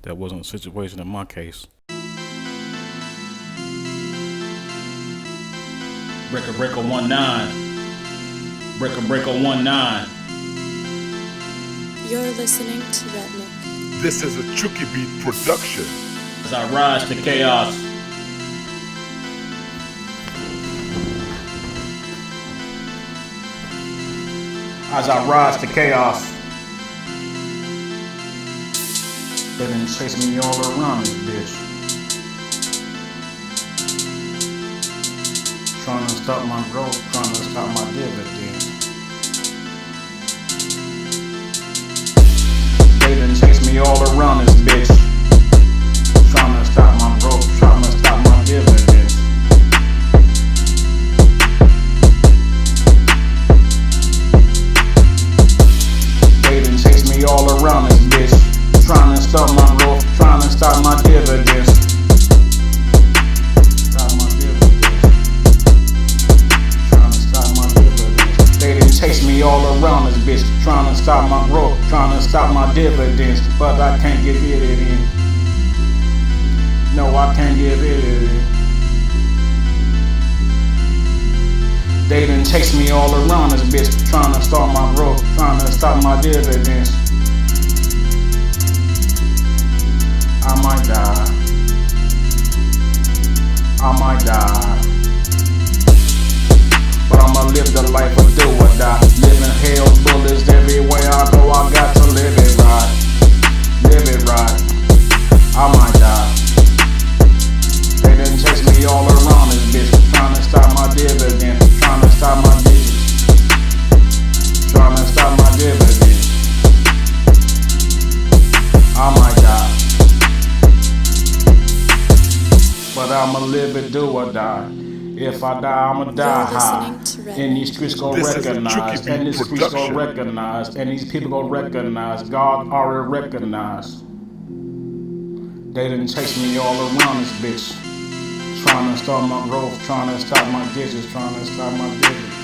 That wasn't a situation in my case. Breaker 19. Breaker 19. You're listening to Redneck. This is a Chucky Beat production. As I rise to chaos. As I rise to chaos. They done chase me all around this bitch. Trying to stop my growth, trying to stop my dividends. They done chase me all around this bitch. Trying to stop my growth, trying to stop my dividends. They done chase me all around this bitch. Trying to stop my growth, trying to stop my dividends. Stop my dividends. Trying to stop my dividends. They done chase me all around this bitch. Trying to stop my growth, trying to stop my dividends. But I can't give it in. No, I can't give it in. They done chase me all around this bitch. Trying to stop my growth, trying to stop my dividends. I might die. I might die. But I'ma live the life of do or die. Living hell bullets everywhere I go. I got to live it right. Live it right. I might die. They done chase me all around this bitch. Trying to stop my dividends. Trying to stop my digits. Trying to stop my dividends. I might die. But I'ma live it, do or die. If I die, I'ma die high. And these streets gon' recognize. And these streets gon' recognize. And these people gon' recognize. God already recognized. They done chase me all around this bitch. Trying to stop my growth. Trying to stop my digits. Trying to stop my dividends.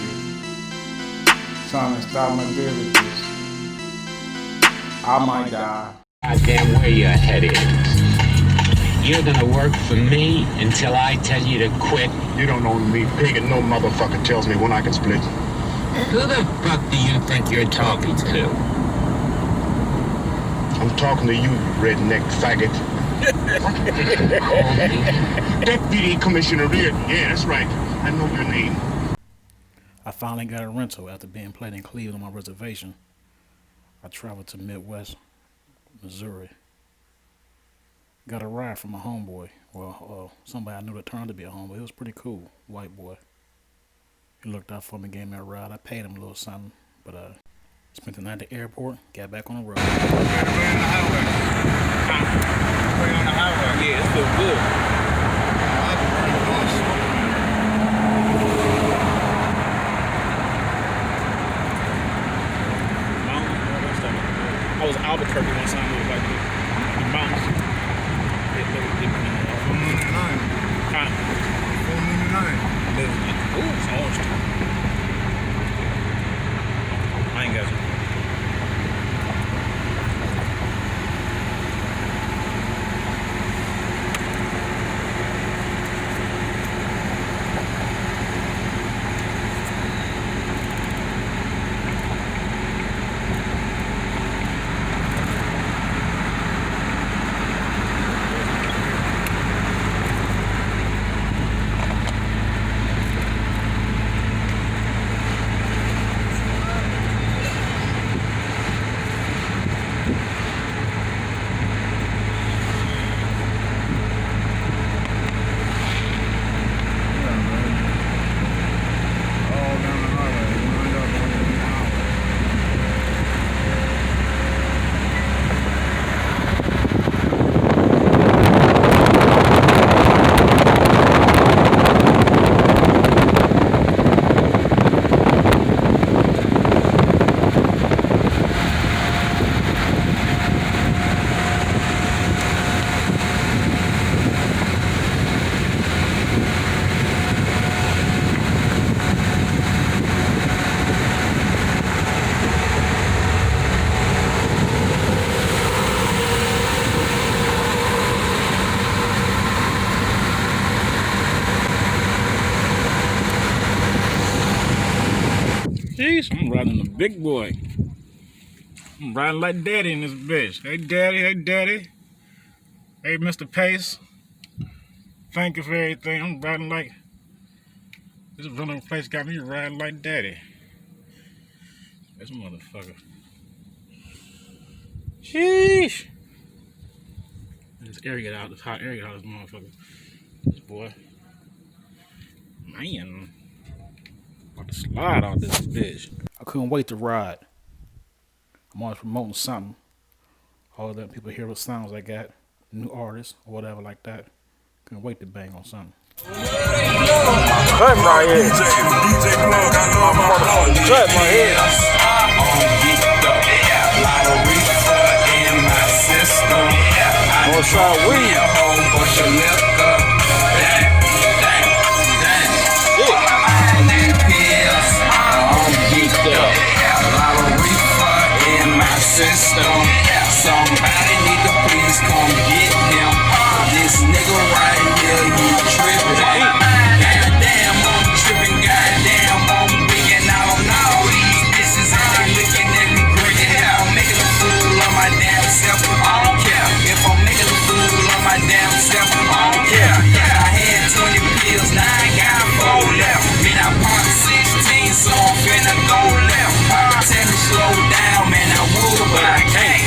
Trying to stop my dividends. I might die. Goddamn where your head is. You're gonna work for me until I tell you to quit. You don't own me, pig, and no motherfucker tells me when I can split. Who the fuck do you think you're talking to? I'm talking to you, redneck faggot. Deputy Commissioner Reardon. Yeah, that's right. I know your name. I finally got a rental after being played in Cleveland on my reservation. I traveled to Midwest, Missouri. Got a ride from a homeboy. Well, somebody I knew that turned out to be a homeboy. He was pretty cool, white boy. He looked out for me, gave me a ride. I paid him a little something, but spent the night at the airport, got back on the road. Way on the highway. Yeah, it feels good. I was in Albuquerque one time. It was like the mountains. 499. Huh? 499. Ooh, it's orange. I ain't got it. Jeez, I'm riding the big boy. I'm riding like daddy in this bitch. Hey daddy, hey daddy. Hey Mr. Pace. Thank you for everything. I'm riding like, this running place got me riding like daddy. This motherfucker. Sheesh. This area out, this hot area out, this motherfucker. This boy. Man. About to slide out this bitch. I couldn't wait to ride. I'm always promoting something. All that people hear what sounds I got. New artists or whatever like that. Couldn't wait to bang on something. Cut my head. DJ Plug, my motherfucking cut my head. Northside weed. A whole bunch of liquor. I'm geeked up. A lot of reefer in my system. Somebody need to please come get him. This nigga right here, he tripping. Goddamn, I'm tripping. Goddamn, I'm being out on all these bitches and they looking at me grinning. I'm making a fool of my damn self. I don't care if I'm making a fool of my damn self. I don't care. I had 20 pills, now I got 4 left. Mean I popped 16, so I'm finna go left. Tell me slow down, man, I would, but I can't.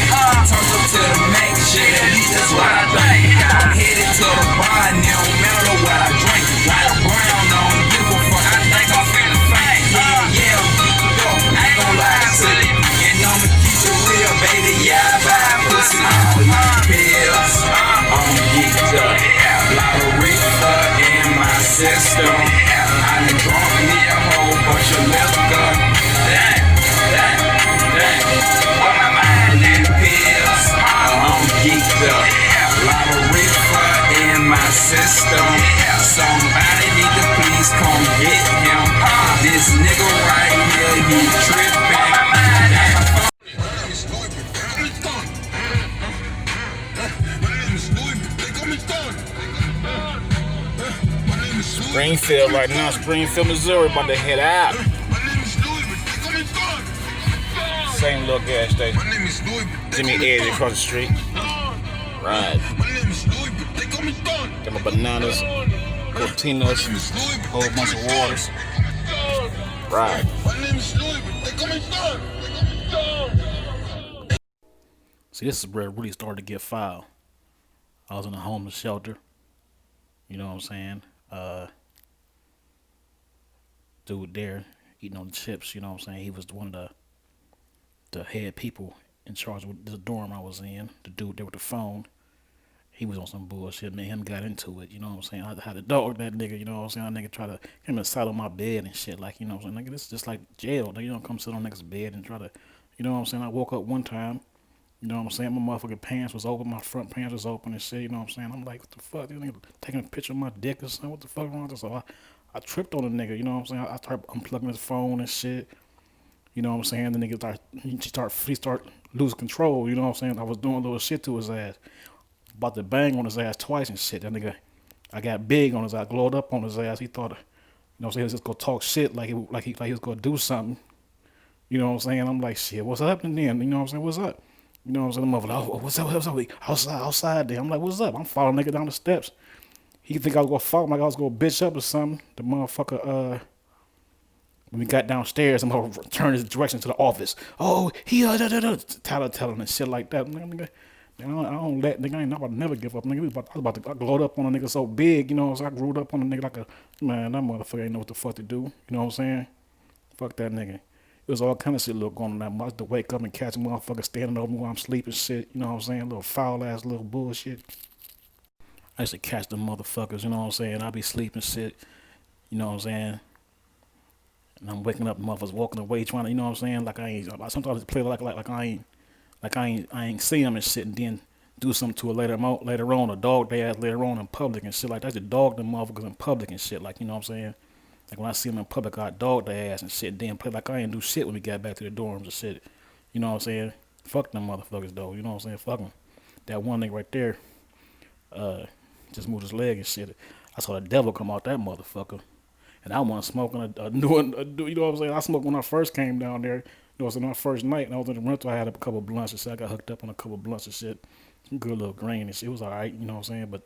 Turn up to the max shit, at least that's what I think. I'm headed to the bar, and it don't matter what I drink. Light a brown, I don't give a fuck, I think I'm finna faint. Yeah, I'm geeked up, I ain't gon' lie to you. And I'ma keep it real, baby, yeah, I buy pussy. All these pills, I'm geeked up. Lot of reefer in my system. I done drunk me a whole bunch of liquor. What my mind and pills, I'm geeked up. Lot of reefer in my system. Somebody need to please come get him. This nigga right here, he tripping. Springfield right now, Springfield, Missouri, about to head out. Same little gas station. Jimmy Edge across the street. Right. Got my bananas, tortillas, a whole bunch of waters. Right. See, this is where it really started to get foul. I was in a homeless shelter. You know what I'm saying? Dude there eating on the chips, you know what I'm saying? He was one of the head people in charge of the dorm I was in. The dude there with the phone, he was on some bullshit. Me and him got into it, you know what I'm saying? I had to dog that nigga, you know what I'm saying? That nigga try to him inside on my bed and shit, like, you know what I'm saying? Nigga, this is just like jail. Nigga, you don't come sit on nigga's bed and try to, you know what I'm saying? I woke up one time, you know what I'm saying? My motherfucking pants was open, my front pants was open and shit, you know what I'm saying? I'm like, what the fuck? This nigga taking a picture of my dick or something? What the fuck wrong with this? So I tripped on the nigga, you know what I'm saying? I started unplugging his phone and shit. You know what I'm saying? The nigga start losing control, you know what I'm saying? I was doing a little shit to his ass. About to bang on his ass twice and shit. That nigga, I got big on his ass, glowed up on his ass. He thought, you know what I'm saying, he was just gonna talk shit like he was gonna do something. You know what I'm saying? I'm like, shit, what's happening then? You know what I'm saying? What's up? You know what I'm saying? The motherfucker, oh, what's up? Outside there. I'm like, what's up? I'm following nigga down the steps. He think I was gonna follow him, like I was gonna bitch up or something. The motherfucker, when we got downstairs, I'm gonna turn his direction to the office. Oh, he telling and shit like that. Nigga, I don't let nigga. I ain't about to never give up. Nigga, I was about to glow up on a nigga so big, you know. So I grew up on a nigga like a man. That motherfucker ain't know what the fuck to do. You know what I'm saying? Fuck that nigga. It was all kind of shit going on that. I used to wake up and catch a motherfucker standing over me while I'm sleeping, shit. You know what I'm saying? Little foul ass little bullshit. I used to catch the motherfuckers. You know what I'm saying? I be sleeping, shit. You know what I'm saying? And I'm waking up, the motherfuckers walking away, trying to, you know what I'm saying? Like I ain't. Sometimes I play like I ain't see them and shit, and then do something to it later on, or dog their ass later on in public and shit like that. I just dog them motherfuckers in public and shit, like, you know what I'm saying? Like when I see them in public, I dog their ass and shit, then play like I ain't do shit when we got back to the dorms and shit. You know what I'm saying? Fuck them motherfuckers though, you know what I'm saying? Fuck them. That one nigga right there, just moved his leg and shit. I saw the devil come out that motherfucker. And I wasn't smoking a new, you know what I'm saying? I smoked when I first came down there. You know, it was my first night, and I was in the rental. I had a couple of blunts and shit. I got hooked up on a couple of blunts and shit. Some good little green and shit. It was all right, you know what I'm saying? But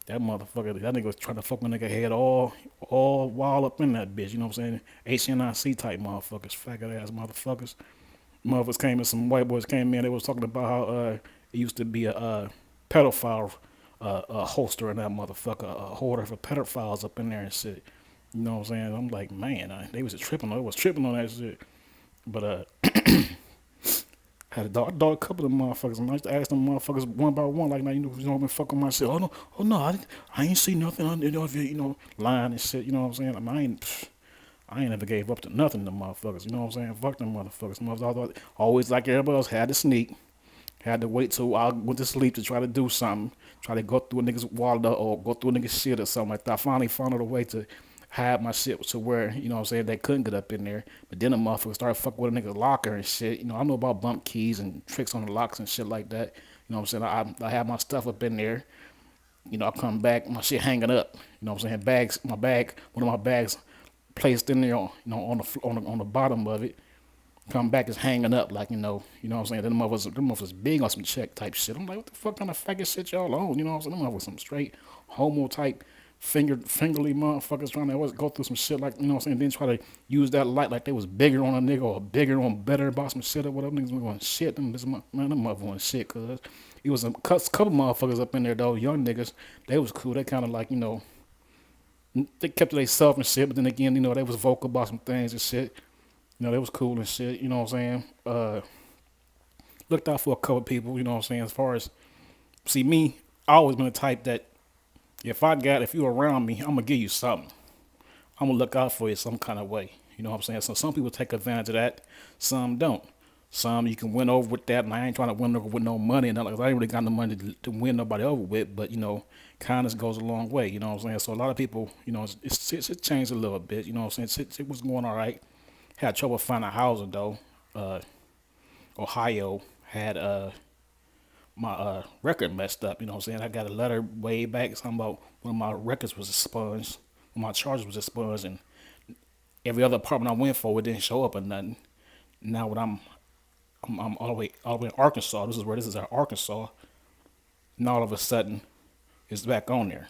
that motherfucker, that nigga was trying to fuck my nigga head all wild up in that bitch, you know what I'm saying? HNIC type motherfuckers, faggot ass motherfuckers. Motherfuckers came in, some white boys came in, they was talking about how it used to be a pedophile holster in that motherfucker, a hoarder for pedophiles up in there and shit. You know what I'm saying? I'm like, man, they was tripping on that shit. But had a dog a couple of them motherfuckers, and I used to ask them motherfuckers one by one, like, now you know, been fucking my shit. Oh no, I ain't see nothing. You know, lying and shit. You know what I'm saying? I ain't never gave up to nothing to them motherfuckers. You know what I'm saying? Fuck them motherfuckers. Motherfuckers always like everybody else had to sneak, had to wait till I went to sleep to try to do something, try to go through a nigga's wallet or go through a nigga's shit or something like that. I finally found a way to hide my shit to where, you know what I'm saying, they couldn't get up in there. But then the motherfuckers started fucking with a nigga's locker and shit. You know, I know about bump keys and tricks on the locks and shit like that. You know what I'm saying? I have my stuff up in there. You know, I come back, my shit hanging up. You know what I'm saying? One of my bags placed in there, on the bottom of it. Come back is hanging up, like, you know what I'm saying? Them motherfuckers big on some check type shit. I'm like, what the fuck kind of faggot shit y'all on? You know what I'm saying? Them motherfuckers some straight homo type fingerly motherfuckers trying to always go through some shit, like, you know what I'm saying, then try to use that light like they was bigger on a nigga or bigger on better about some shit or whatever. Niggas going shit. Them motherfuckers shit, cuz it was a couple motherfuckers up in there though, young niggas. They was cool. They kind of like, you know, they kept to themselves and shit, but then again, you know, they was vocal about some things and shit. You know, they was cool and shit, you know what I'm saying? Looked out for a couple people, you know what I'm saying? As far as, see me, I always been the type that if you around me, I'm gonna give you something. I'm gonna look out for you some kind of way. You know what I'm saying? So some people take advantage of that, some don't. Some you can win over with that, and I ain't trying to win over with no money, and I ain't really got no money to win nobody over with. But you know, kindness goes a long way. You know what I'm saying? So a lot of people, you know, it changed a little bit. You know what I'm saying? It was going all right. Had trouble finding housing though. Ohio had my record messed up, you know what I'm saying? I got a letter way back talking about when my records was expunged, when my charges was expunged, and every other apartment I went for, it didn't show up or nothing. Now when I'm all the way in Arkansas, this is our Arkansas, and all of a sudden it's back on there.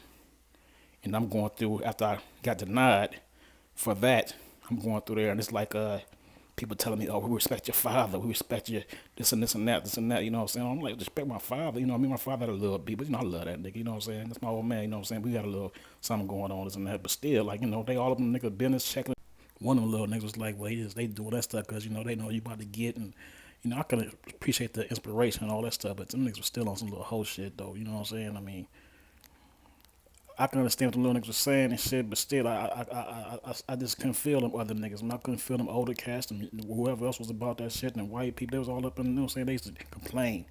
And I'm going through, after I got denied for that, I'm going through there, and it's like people telling me, oh, we respect your father, we respect your this and this and that, you know what I'm saying? I'm like, respect my father, you know what I mean? My father had a little beat, but you know, I love that nigga, you know what I'm saying? That's my old man, you know what I'm saying? We got a little something going on, this and that, but still, like, you know, they all of them niggas business checking. One of them little niggas was like, well, they doing that stuff because, you know, they know you about to get, and, you know, I can appreciate the inspiration and all that stuff, but them niggas was still on some little whole shit, though, you know what I'm saying? I mean, I can understand what the little niggas was saying and shit, but still, I just couldn't feel them other niggas. I couldn't feel them older cast and whoever else was about that shit, and white people, they was all up in, you know what I'm saying, they used to complain,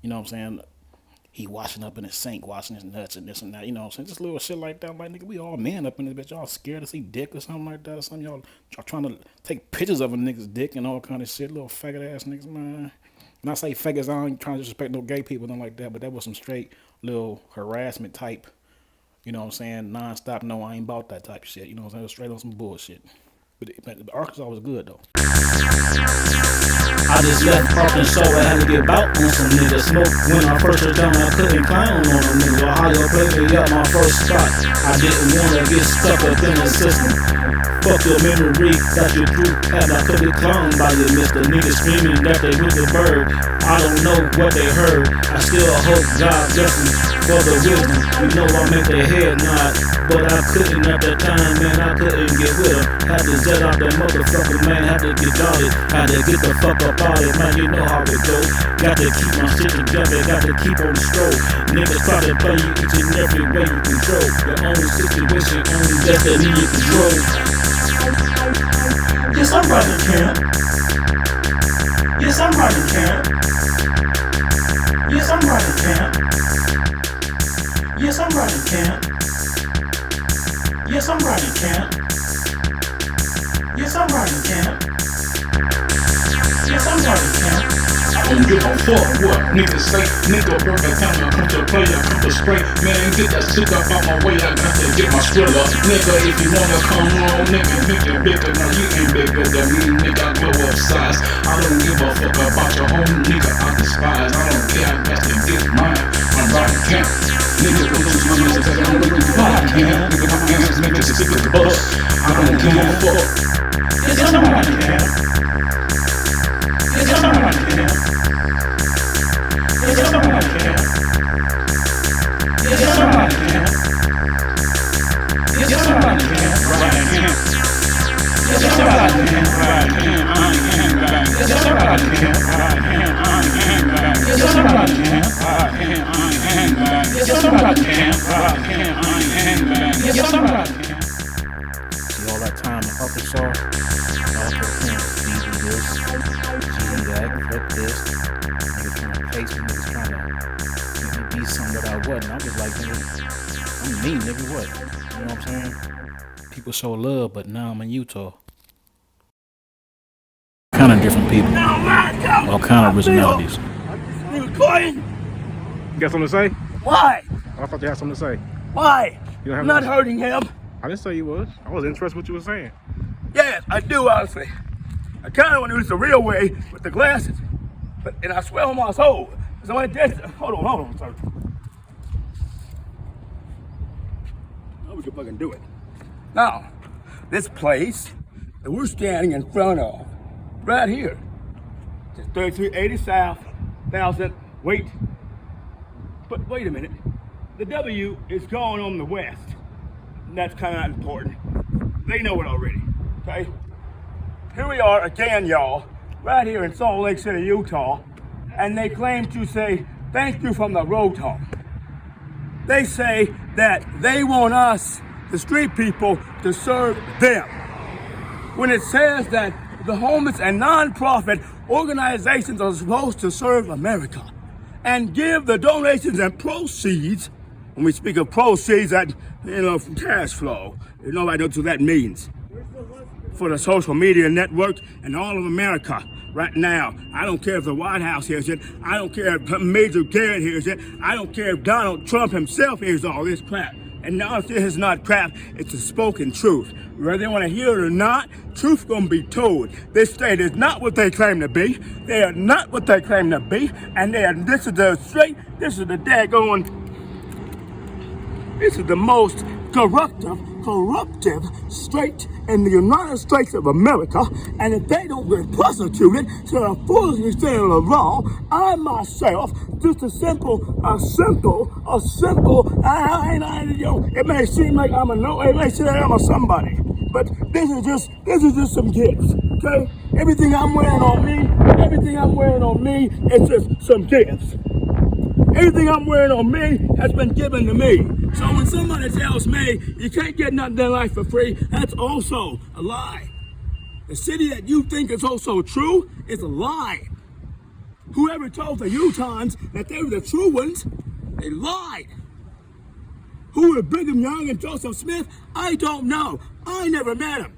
you know what I'm saying, he washing up in his sink, washing his nuts and this and that, you know what I'm saying, just little shit like that. I'm like, nigga, we all men up in this bitch, y'all scared to see dick or something like that, or something, y'all trying to take pictures of a nigga's dick and all kind of shit, little faggot ass niggas, man. When I say faggots, I ain't trying to disrespect no gay people, nothing like that, but that was some straight little harassment type. You know what I'm saying? Non-stop, no, I ain't about that type of shit. You know what I'm saying? Straight on some bullshit. But Arkansas was good, though. I just left Arkansas, I had to get bout on some niggas. Smoke when I first was down, I couldn't clown on them niggas. Ohio played me up my first spot. I didn't wanna get stuck up in the system. Fuck your memory, got your group, and I could be clowned by your mister. Niggas screaming that they with the bird. I don't know what they heard. I still hope God bless me for the wisdom. You know I make their head nod, but I couldn't at that time, man. I couldn't get with them. Had to jet out that motherfucker, man. Had to get jolly. Had to get the fuck up out it, man. You know how it go. Got to keep my shit together. Got to keep on the stroll. Niggas try to play you each and every way you control. Your own situation, own destiny you control. Yes, I'm running camp. Yes, I'm running camp. Yes, I'm running camp. Yes, I'm running camp. Yes, I'm running camp. Yes, I'm running camp. Yes, I'm running camp. don't give a fuck what niggas say. Nigga, Burgatime, I come to play, I come to spray. Man, get that shit up out my way, I got to get my skrilla. Nigga, if you wanna come on, nigga, make it bigger. Now you ain't bigger than me, nigga, I blow up size. I don't give a fuck about your home, nigga, I despise. I don't care, I got to get mine. I'm riding camp. Nigga, go lose my music, I don't really ride camp. Nigga, my hands make it stick to the bus. I don't give a fuck. Yes, I'm riding camp. Yes, I'm riding camp. Yes, I'm riding camp. Yes, I'm riding camp. Yes, I'm riding camp. Riding camp. Yes, I'm riding camp. Riding camp. I'm camp. Yes, I'm riding camp. Riding camp. I'm camp. Yes, I'm riding camp. Riding camp. I'm camp. Yes, I'm riding camp. Riding camp. I'm camp. Yes, I'm riding camp. See all that time in Arkansas? All the parents, DJ this, GD that, flip this. Niggas trying to face me, niggas trying to make me be something that I wasn't. I was like, nigga, I'm me, nigga, what? You know what I'm saying? People show love, but now I'm in Utah. Kind of different people. All kind of originalities. You got something to say? Why? I thought you had something to say. Why? You don't have I'm not nothing- hurting him. I didn't say you was. I was interested in what you were saying. Yes, I do, honestly. I kind of want to do this the real way with the glasses. And I swear on my soul, somebody did. Hold on, sir. Now we can fucking do it. Now, this place that we're standing in front of, right here, it's 3380 South, 1000, wait. But wait a minute, the W is going on the west. And that's kind of not important. They know it already, okay? Here we are again, y'all, right here in Salt Lake City, Utah, and they claim to say, thank you from the road home. They say that they want us, the street people, to serve them. When it says that the homeless and non-profit organizations are supposed to serve America and give the donations and proceeds. When we speak of proceeds, that, from cash flow, nobody knows what that means. For the social media network and all of America right now. I don't care if the White House hears it. I don't care if Major Garrett hears it. I don't care if Donald Trump himself hears all this crap. And now this is not crap, it's the spoken truth. Whether they want to hear it or not, truth's gonna be told. This state is not what they claim to be. They are not what they claim to be. And this is the daggone, this is the most corruptive state in the United States of America, and if they don't get prosecuted to the fullest extent of the law, I myself, just a simple, it may seem like it may seem like I'm a somebody, but this is just some gifts, okay? Everything I'm wearing on me is just some gifts. Everything I'm wearing on me has been given to me. So when somebody tells me you can't get nothing in life for free, that's also a lie. The city that you think is also true is a lie. Whoever told the Utahns that they were the true ones, they lied. Who were Brigham Young and Joseph Smith? I don't know. I never met them.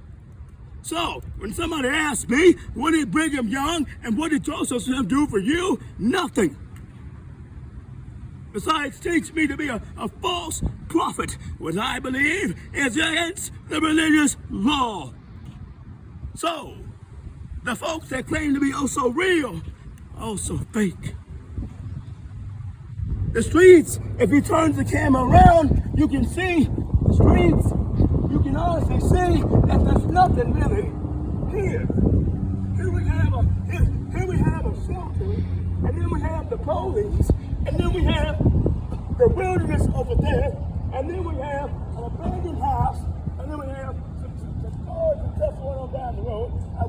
So when somebody asks me, what did Brigham Young and what did Joseph Smith do for you? Nothing. Besides, teach me to be a false prophet, what I believe is against the religious law. So, the folks that claim to be oh so real, oh so fake. The streets, if you turn the camera around, you can see the streets. You can honestly see that there's nothing really here. Here we have a shelter, and then we have the police. And then we have the wilderness over there, and then we have an abandoned house, and then we have some cars and stuff going on down the road. I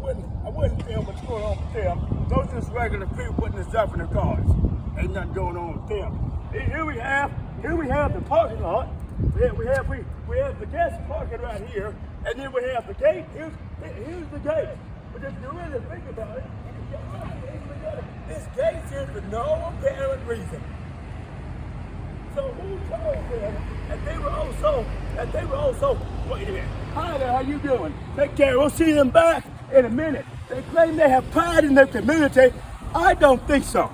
wouldn't film what's going on with them. Those just regular people putting their stuff in their cars. Ain't nothing going on with them. Here we have the parking lot. We have the guest parking right here, and then we have the gate. Here's the gate. But if you really think about it, this gate's here for no apparent reason. So who told them that they were also, wait a minute. Hi there, how you doing? Take care, we'll see them back in a minute. They claim they have pride in their community. I don't think so.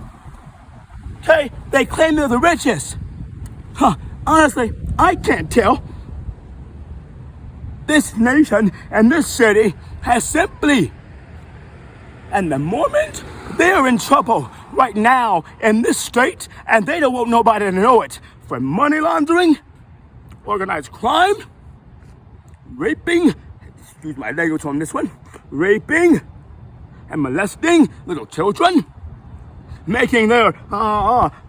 Okay, they claim they're the richest. Honestly, I can't tell. This nation and this city has simply, and the moment they're in trouble right now in this state, and they don't want nobody to know it, for money laundering, organized crime, raping, excuse my language on this one, raping and molesting little children, making their,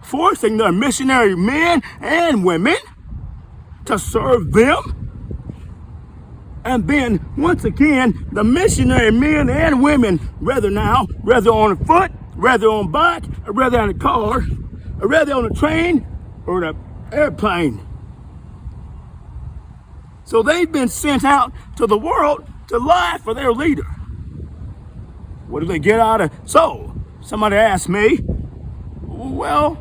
forcing their missionary men and women to serve them. And then, once again, the missionary men and women, whether on foot, whether on bike, or whether in a car, or whether on a train or an airplane. So they've been sent out to the world to lie for their leader. What do they get out of? So, somebody asked me, well,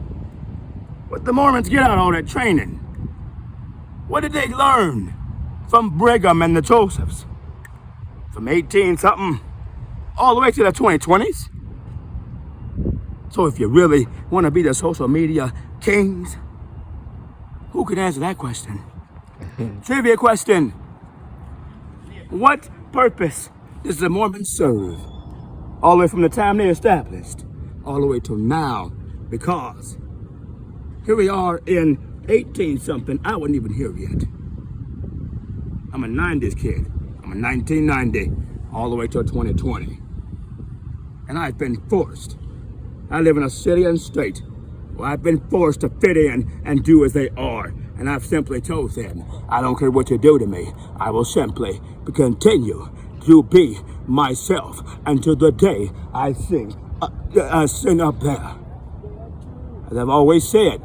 what the Mormons get out of all that training? What did they learn from Brigham and the Josephs? From 18-something all the way to the 2020s? So if you really want to be the social media kings, who could answer that question? Trivia question. What purpose does the Mormons serve? All the way from the time they established, all the way till now. Because here we are in 18-something, I wasn't even here yet. I'm a 90s kid. I'm a 1990, all the way till 2020. And I've been forced. I live in a city and state where I've been forced to fit in and do as they are. And I've simply told them, I don't care what you do to me. I will simply continue to be myself until the day I sing up there. As I've always said,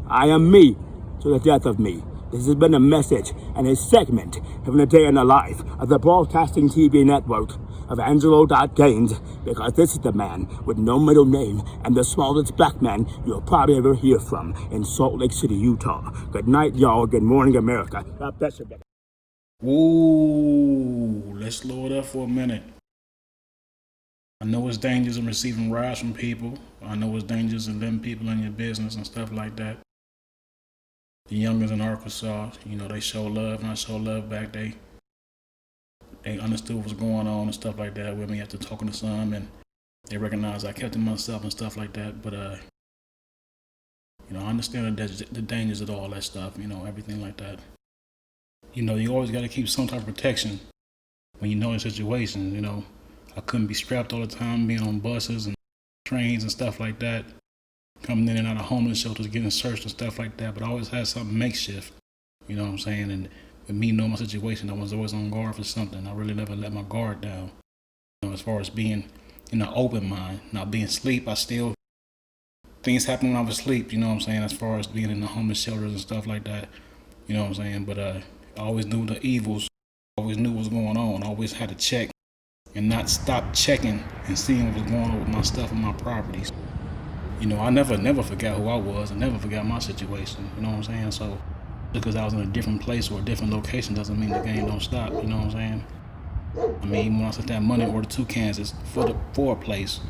I am me to the death of me. This has been a message and a segment of a day in the life of the broadcasting TV network of Angelo Gaines, because this is the man with no middle name and the smallest black man you'll probably ever hear from in Salt Lake City, Utah. Good night, y'all. Good morning, America. God bless you, brother. Whoa, let's slow it up for a minute. I know it's dangerous in receiving rides from people. I know it's dangerous in letting people in your business and stuff like that. The youngers in Arkansas, they show love and I show love back. They understood what was going on and stuff like that with me after talking to some, and they recognized I kept to myself and stuff like that. But I understand the dangers of all that stuff, everything like that. You always got to keep some type of protection when you know the situation. I couldn't be strapped all the time, being on buses and trains and stuff like that, coming in and out of homeless shelters, getting searched and stuff like that. But I always had something makeshift, you know what I'm saying? And with me knowing my situation, I was always on guard for something. I really never let my guard down. As far as being in an open mind, not being asleep, things happen when I was asleep, you know what I'm saying? As far as being in the homeless shelters and stuff like that, you know what I'm saying? But I always knew the evils, always knew what was going on. I always had to check and not stop checking and seeing what was going on with my stuff and my properties. I never forgot who I was. I never forgot my situation, you know what I'm saying? So because I was in a different place or a different location doesn't mean the game don't stop, you know what I'm saying? Even when I sent that money order to Kansas for a place,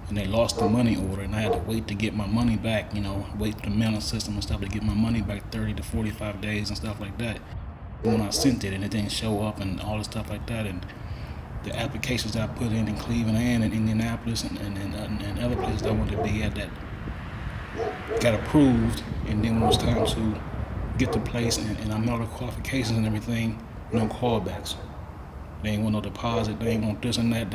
and they lost the money order, and I had to wait to get my money back, wait for the mailing system and stuff to get my money back 30 to 45 days and stuff like that. And when I sent it and it didn't show up and all this stuff like that, and the applications I put in Cleveland and in Indianapolis and other places I wanted to be at that got approved, and then when it was time to get the place and I met all the qualifications and everything, no callbacks. They ain't want no deposit, they ain't want this and that,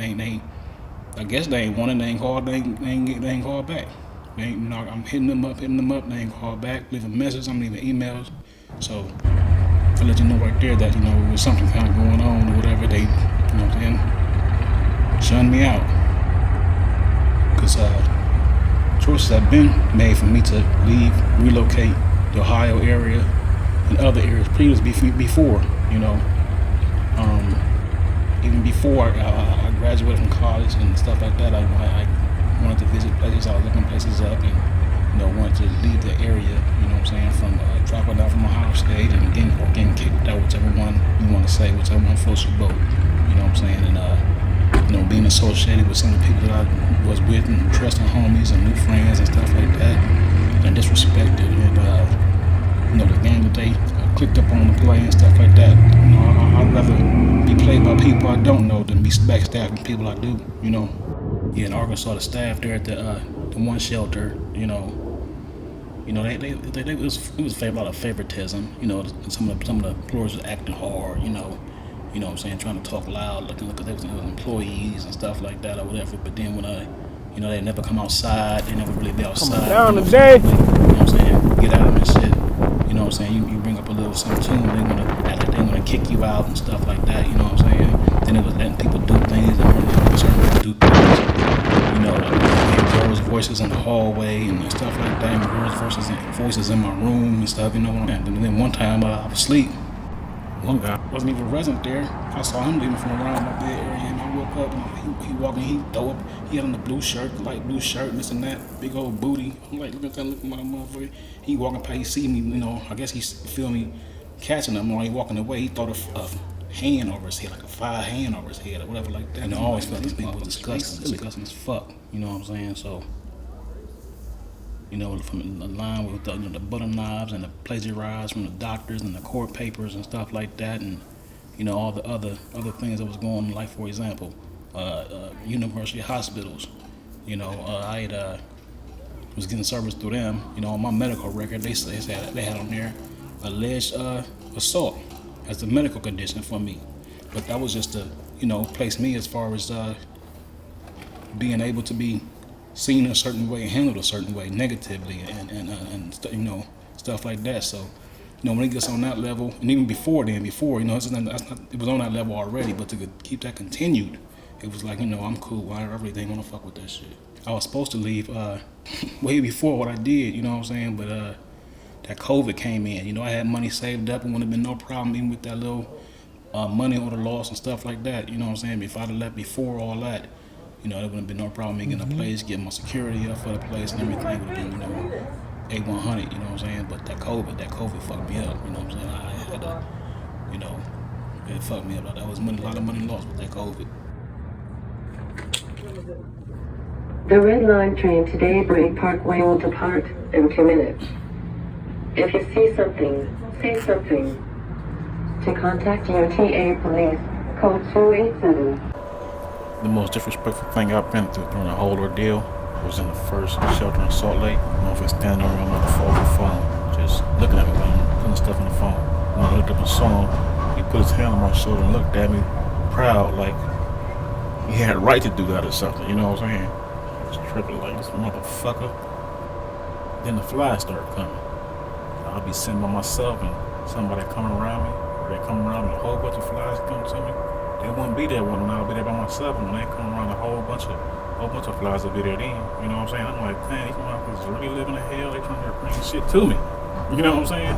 I guess they ain't want it, they ain't called back. They ain't, I'm hitting them up, they ain't called back, leaving messages, I'm leaving emails. So to let you know right there that, there's something kind of going on or whatever, they, shunned me out. Because choices have been made for me to leave, relocate the Ohio area and other areas before, even before I graduated from college and stuff like that. I wanted to visit places, I was looking places up and, wanted to leave the area, from dropping out from Ohio State and getting kicked out, whichever one you want to say, whichever one floats your boat, and you know, being associated with some of the people that I was with and trusting homies and new friends and stuff like that, and disrespected, and you know, the game that they clicked up on the play and stuff like that. You know, I'd rather be played by people I don't know than be backstabbing people I do. You know, yeah, in Arkansas, the staff there at the one shelter, you know, it was a lot of favoritism. You know, some of the employees was acting hard. You know what I'm saying, trying to talk loud, looking like they was employees and stuff like that or whatever. But then when you know, they never come outside, they never really be outside. Down today. You know what I'm saying? Get at them and shit. You know what I'm saying? You bring up a little something to them, they wanna act like they wanna kick you out and stuff like that. You know what I'm saying? Then it was letting people do things that weren't concerned with do things. You know, girls' voices in the hallway and stuff like that. And girls' voices in my room and stuff. You know what I'm saying? And then one time I was asleep. One guy wasn't even a resident there. I saw him leaving from around my bed area, and I woke up and he walking. He had on the blue shirt, the light blue shirt, and this and that, big old booty. I'm like, look at that, look at my motherfucker. He walking past, he see me, you know. I guess he feel me catching him. While he walking away, he thought a hand over his head, like a fire hand over his head or whatever like that. And I always felt these people was disgusting as fuck. You know what I'm saying? So, you know, from the line with the butter knives and the plagiarized from the doctors and the court papers and stuff like that, and you know, all the other things that was going on, like for example, university hospitals. You know, I was getting service through them. You know, on my medical record, they had on there alleged assault as a medical condition for me, but that was just to, you know, place me as far as being able to be seen a certain way, handled a certain way, negatively, and you know, stuff like that. So, you know, when it gets on that level, and even before, you know, it was on that level already, but to keep that continued, it was like, you know, I'm cool. I really didn't want to fuck with that shit. I was supposed to leave way before what I did, you know what I'm saying, but that COVID came in. You know, I had money saved up, and wouldn't have been no problem even with that little money order loss and stuff like that, you know what I'm saying. If I'd have left before all that, you know, there wouldn't have been no problem me getting a place, getting my security up for the place and everything would have been, you know, A100, you know what I'm saying? But that COVID fucked me up, you know what I'm saying? I had to, you know, it fucked me up. That was a lot of money lost with that COVID. The Red Line train to Daybreak Parkway will depart in 2 minutes. If you see something, say something. To contact UTA Police, code 287. The most disrespectful thing I've been through during the whole ordeal was in the first shelter in Salt Lake. Motherfucker standing around with the phone, just looking at me while I'm putting stuff on the phone. When I looked up and saw him, he put his hand on my shoulder and looked at me, proud, like he had a right to do that or something, you know what I'm saying? I was tripping like, this motherfucker. Then the flies started coming. I'll be sitting by myself and somebody coming around me, or they come around me, a whole bunch of flies come to me. They wouldn't be there when I'll be there by myself, and when they come around, a whole bunch of flies will be there then. You know what I'm saying? I'm like, dang, these motherfuckers really living in hell. They trying to bring shit to me. You know what I'm saying?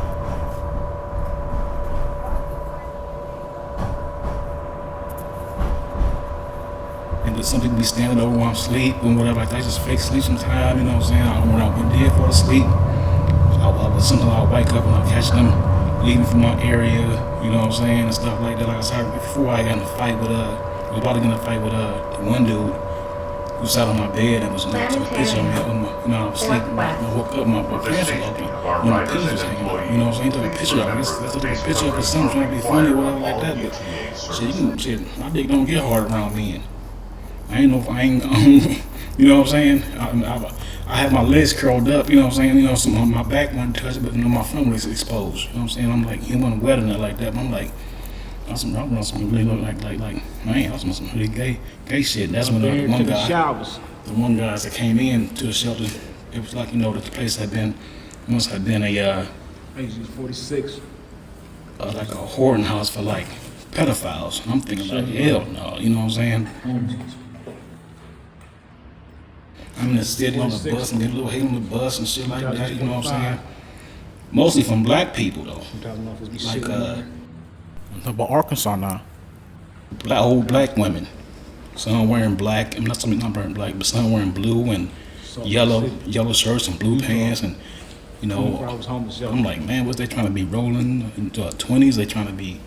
And then some people be standing over while I'm asleep and whatever. Like, I just fake sleep sometime. You know what I'm saying? When I did fall asleep, sometimes I'll wake up and I'll catch them leaving from my area, you know what I'm saying, and stuff like that. Like I said before, I got in a fight with I was about to get in a fight with the one dude who sat on my bed and was took a picture of me. You know, I was sleeping. I woke up, my pants was open, when the penis was hanging out. You know what I'm saying? Took a picture of it. I took a picture of it, something trying to be funny or whatever like that. But shit, my dick don't get hard around men. You know what I'm saying? I had my legs curled up, you know what I'm saying? You know, my back wasn't touched, but you know, my front was exposed. You know what I'm saying? I'm like, he wasn't wet enough like that, but I'm like, I was really look like man, I was some really gay shit. That's when the one guy that came in to the shelter, it was like, you know, that the place must have been a 46. Like a whoring house for like pedophiles. And I'm thinking like, hell no, you know what I'm saying? I'm in the city on the bus and get a little hate on the bus and shit like that, you know what I'm saying? Mostly from black people though. Like I'm talking about Arkansas now. Old black women. Some wearing black, not wearing black, but some wearing blue and yellow shirts and blue pants, and you know, I'm like, man, was they trying to be rolling into our 20s? They trying to be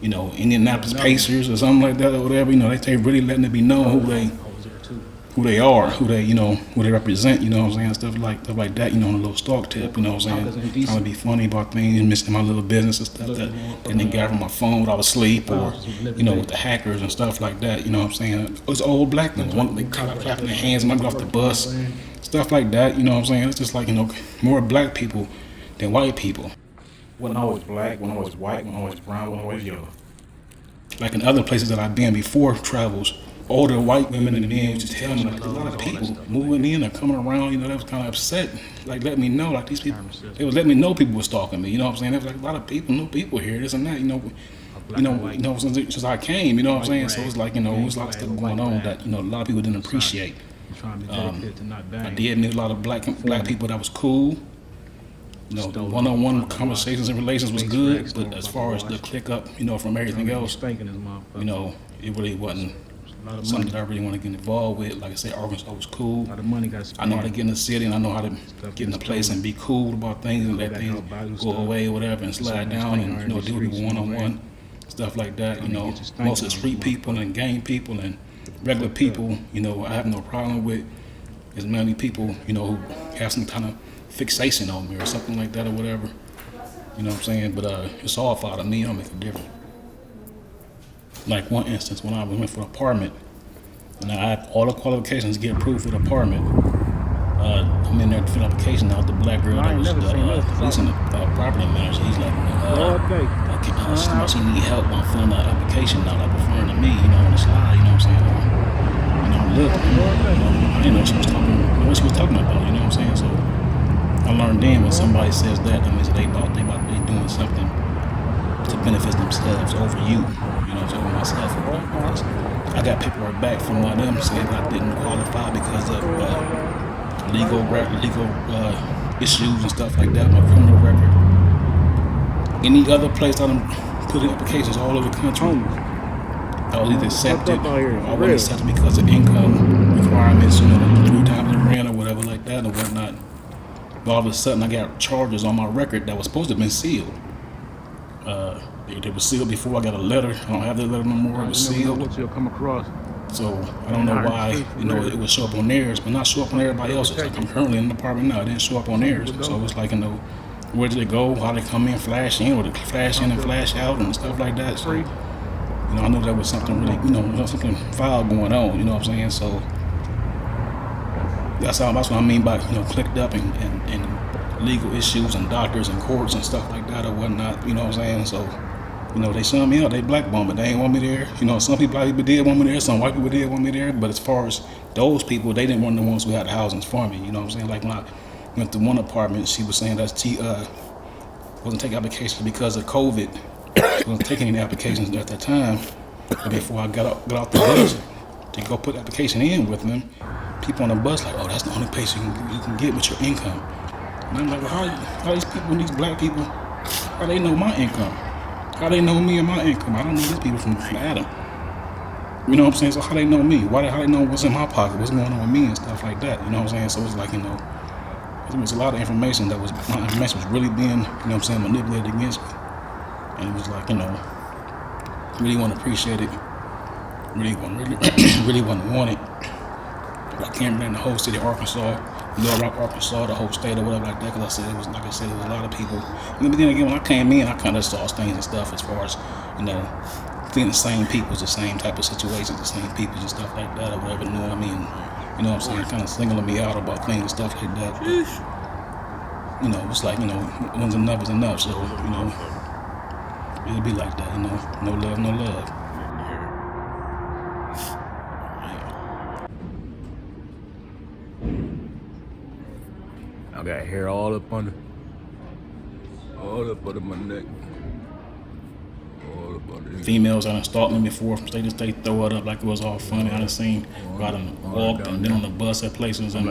you know, Indianapolis Pacers or something like that or whatever. You know, they really letting it be known who they are, who they represent, you know what I'm saying, stuff like that, you know, on a little stalk tip, you know what I'm saying, trying to be funny about things, missing my little business and stuff that they got from my phone while I was asleep, or, you know, with the hackers and stuff like that, you know what I'm saying. It's old black men, they clapping their hands when I get off the bus, stuff like that, you know what I'm saying. It's just like, you know, more black people than white people. Wasn't always black, wasn't always white, wasn't always brown, wasn't always yellow. Like in other places that I've been before travels, older white women and men used to tell me, like, a lot of people moving in or coming around, you know, they was kind of upset, like, let me know, like, these people, they was letting me know people were stalking me, you know what I'm saying. They was like, a lot of people, new people here, this and that, you know, since I came, you know what I'm saying. So it was like, you know, it was a lot of stuff going on that, you know, a lot of people didn't appreciate. I did meet a lot of black people that was cool. You know, the one-on-one conversations and relations was good, but as far as the click up, you know, from everything else, you know, it really wasn't something that I really want to get involved with. Like I said, Arkansas was cool. I know how to get in the city, and I know how to get in a place and be cool about things and let things go away or whatever and slide down and, you know, deal with people one-on-one, stuff like that. You know, most of the street people and gang people and regular people, you know, I have no problem with. As many people, you know, who have some kind of fixation on me or something like that or whatever. You know what I'm saying? But it's all out of me. I don't make a difference. Like one instance, when I went for an apartment, and I had all the qualifications to get approved for the apartment. I'm in there to fill an application out. The black girl that was the property manager, he's like, somebody need help on filling the application out, like referring to me, you know, on the slide, you know what I'm saying? You know, look, I didn't know what she was talking about, you know what I'm saying? So I learned then when somebody says that means they doing something to benefit themselves over you, you know, over myself. Because I got paperwork back from one of them saying I didn't qualify because of legal issues and stuff like that, my criminal record. Any other place I done put in applications all over the country, I was either accepted or I wasn't accepted because of income requirements, you know, 3 times the rent or whatever like that or whatnot. But all of a sudden I got charges on my record that was supposed to have been sealed. They were sealed before I got a letter. I don't have that letter no more. It was sealed. So I don't know why, you know, it would show up on theirs, but not show up on everybody else's. Like I'm currently in the apartment now. It didn't show up on theirs. So it's like, you know, where did it go? How they come in, flash in, or they flash in and flash out and stuff like that. So, you know, I knew there was something really, you know, something foul going on. You know what I'm saying? So that's what I mean by, you know, clicked up and legal issues and doctors and courts and stuff like that or whatnot. You know what I'm saying? So, you know, they shunned me out. They blackballed me. They ain't want me there. You know, some black people did want me there. Some white people did want me there. But as far as those people, they didn't want the ones who had the housings for me. You know what I'm saying? Like when I went to one apartment, she was saying that she wasn't taking applications because of COVID. She wasn't taking any applications at that time. But before I got off the bus to go put the application in with them, people on the bus like, oh, that's the only place you can get with your income. And I'm like, well, how these people, these black people, how they know my income? How they know me and my income? I don't know these people from Adam. You know what I'm saying? So how they know me? How they know what's in my pocket? What's going on with me and stuff like that? You know what I'm saying? So it's like, you know, there was a lot of information my information was really being, you know what I'm saying, manipulated against me. And it was like, you know, really want to appreciate it. Really want to want it. But I can't blame the whole city of Arkansas, Little Rock, Arkansas, the whole state or whatever like that, because there was a lot of people. And then again, when I came in, I kind of saw things and stuff as far as, you know, seeing the same people, the same type of situations, the same people and stuff like that or whatever, knowing me and, you know what I'm saying, kind of singling me out about things and stuff like that. But, you know, it's like, you know, when's enough is enough, so, you know, it'll be like that, you know, no love, no love. I got hair all up under my neck. All up under. Females I done stalked me before, they throw it up like it was all funny. I done seen I done walked and been on the bus at places and stuff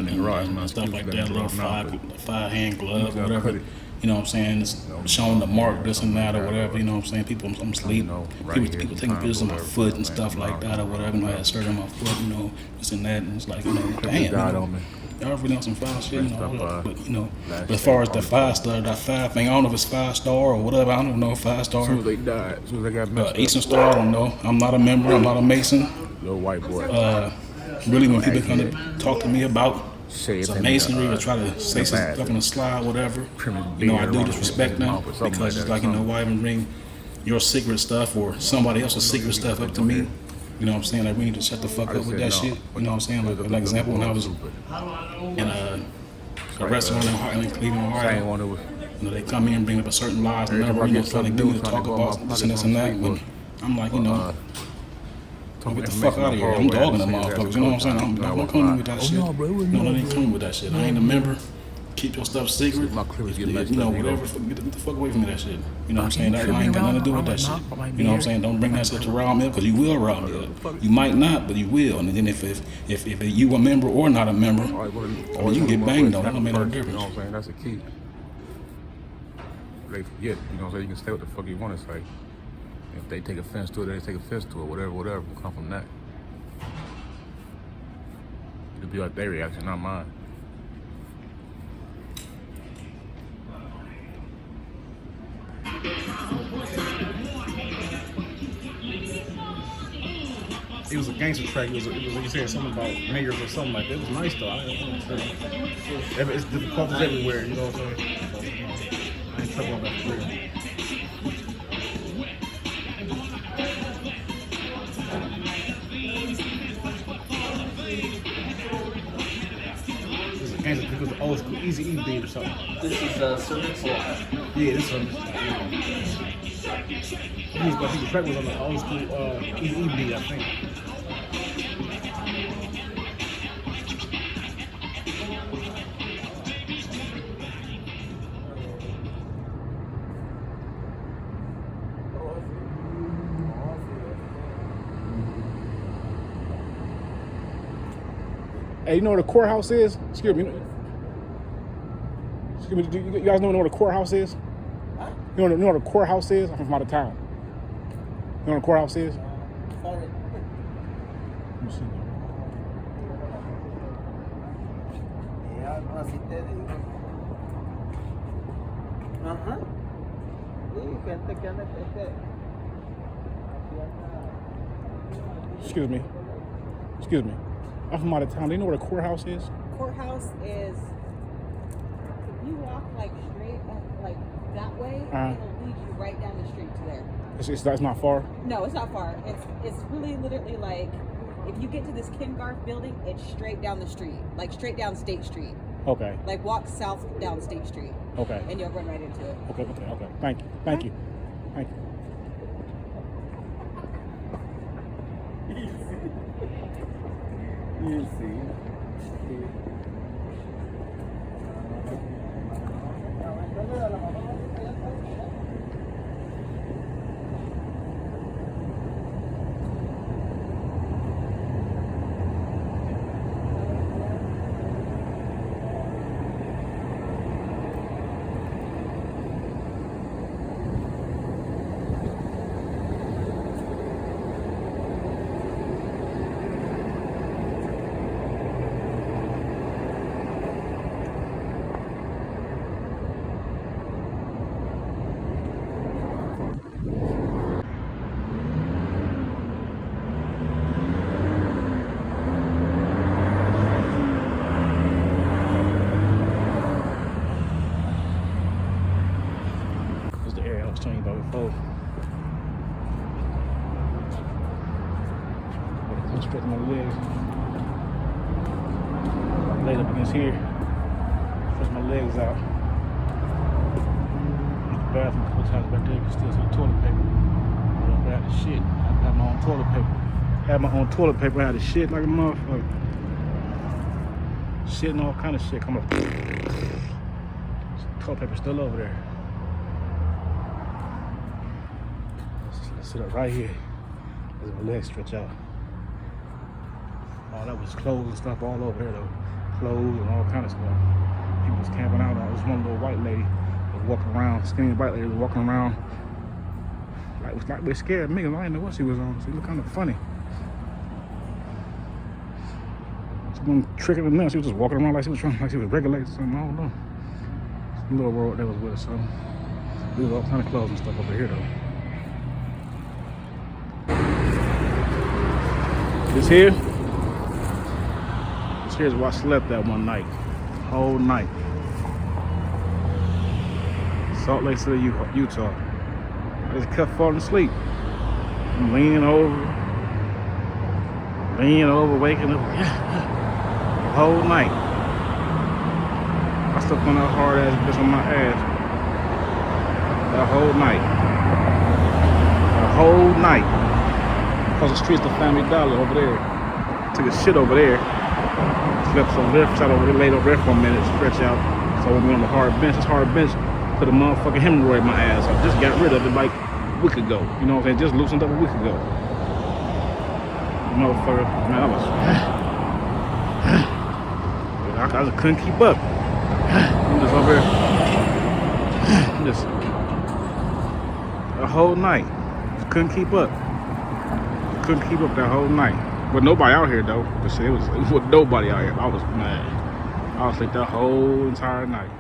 like that, a little 5-hand glove or whatever. You you know what I'm saying, it's showing the mark, this and that, or whatever, you know what I'm saying. People, I'm asleep. People taking pictures of my foot and stuff like that, or whatever. You know, I had surgery on my foot, you know, this and that, and it's like, you know, damn, you know, y'all really on some foul shit, you know. But you know, but as far as the 5-star, that 5 thing, I don't know if it's 5-star or whatever. I don't know, 5-star. As soon as they died, as soon as they got messed Eastern Star, I don't know. I'm not a member. I'm not a Mason. Little white boy. Really, when people come to talk to me about some masonry or try to say some stuff on the slide, whatever, you know, I do disrespect them because it's like, you know, why even bring your secret stuff or somebody else's secret stuff up to me? You know what I'm saying? Like, we need to shut the fuck up with that shit. You know what I'm saying? Like, an example, when I was in a restaurant in Heartland, Cleveland, Ohio, you know, they come in and bring up a certain lies and number, you know, trying to get me to talk about this and that. But I'm like, you know, get the fuck out of here. I'm dogging them motherfuckers. You know what I'm saying? I'm not coming with that shit. No, they ain't coming with that shit. I ain't a member. Keep your stuff secret. You know, whatever. Get the fuck away from me, that shit. You know what I'm saying? That ain't got nothing to do with that shit. You know what I'm saying? Don't bring that shit to rile me up, because you will rile me up. You might not, but you will. And then if you a member or not a member, I mean, you can get banged on. That don't make no difference. You know what I'm saying? That's the key. They forget. You know what I'm saying? You can say what the fuck you want to say. If they take offense to it, they take offense to it. Whatever will come from that. It'll be like their reaction, not mine. It was a gangster track. It was you said something about mayors or something like that. It was nice though. It's difficulties everywhere. You know what I'm saying? So, I ain't trouble on that for real. It was an old school Easy E beat or something. This is service? Yeah, this service. I think the track was on the old school Easy E beat, I think. Hey, you know where the courthouse is? Excuse me. Do you guys know where the courthouse is? Huh? You know where the courthouse is? I'm from out of town. You know where the courthouse is? Let me see. Excuse me. I'm from out of town. Do you know where the courthouse is? Courthouse is, if you walk like straight up, like that way, it'll lead you right down the street to there. It's not far? No, it's not far. It's really literally like, if you get to this Kingarth building, it's straight down the street, like straight down State Street. Okay. Like walk south down State Street. Okay. And you'll run right into it. Okay. Thank you. Easy. Stretch my legs. Laid up against here. Stretch my legs out. Use the bathroom a couple times back there. You can still see the toilet paper. I had the shit. I had my own toilet paper. I had the shit like a motherfucker. Shit and all kind of shit come up. Toilet paper still over there. Let's sit up right here as my legs stretch out. Oh, that was clothes and stuff all over there though. Clothes and all kind of stuff. People was camping out. There was one little white lady with walking around, skinny white lady was walking around. Like they scared me, I didn't know what she was on. She looked kind of funny. She wasn't tricking them now. She was just walking around like she was regulating something. I don't know. It's a little world that was with us, so there's all kind of clothes and stuff over here though. This here's where I slept that one night. Whole night. Salt Lake City, Utah. I just kept falling asleep. I'm leaning over, waking up. The whole night. I slept on that hard ass bitch on my ass. That whole night. The whole night. Across the street's the Family Dollar over there. Took a shit over there. Slept over there, shot over there, laid over there for a minute, stretch out. So when we on the hard bench, this hard bench put a motherfucking hemorrhoid in my ass. I just got rid of it like a week ago. You know what I'm saying? Just loosened up a week ago. Motherfucker, man, I just couldn't keep up. I'm just over here. Just the whole night. Just couldn't keep up. Couldn't keep up that whole night. With nobody out here though. But shit, it was with nobody out here. I was mad. I was asleep that whole entire night.